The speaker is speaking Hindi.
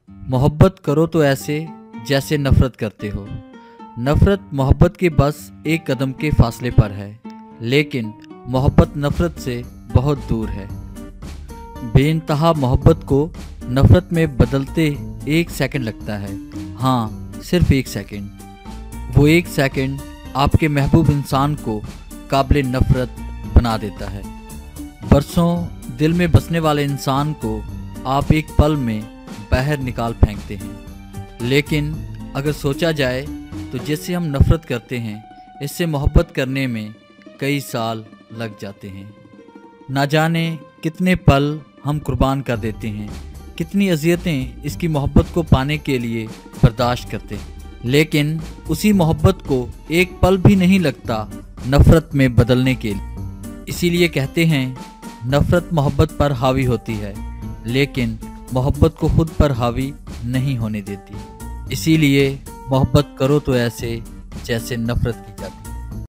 मोहब्बत करो तो ऐसे जैसे नफ़रत करते हो। नफ़रत मोहब्बत के बस एक कदम के फासले पर है, लेकिन मोहब्बत नफ़रत से बहुत दूर है। बेइंतहा मोहब्बत को नफ़रत में बदलते 1 सेकंड लगता है। हाँ, सिर्फ 1 सेकंड। वो 1 सेकंड आपके महबूब इंसान को काबिले नफ़रत बना देता है। बरसों दिल में बसने वाले इंसान को आप एक पल में बाहर निकाल फेंकते हैं। लेकिन अगर सोचा जाए तो जिससे हम नफ़रत करते हैं, इससे मोहब्बत करने में कई साल लग जाते हैं। ना जाने कितने पल हम कुर्बान कर देते हैं, कितनी अज़ियतें इसकी मोहब्बत को पाने के लिए बर्दाश्त करते हैं, लेकिन उसी मोहब्बत को एक पल भी नहीं लगता नफ़रत में बदलने के लिए। इसीलिए कहते हैं नफ़रत मोहब्बत पर हावी होती है, लेकिन मोहब्बत को खुद पर हावी नहीं होने देती। इसीलिए मोहब्बत करो तो ऐसे जैसे नफ़रत की जाती है।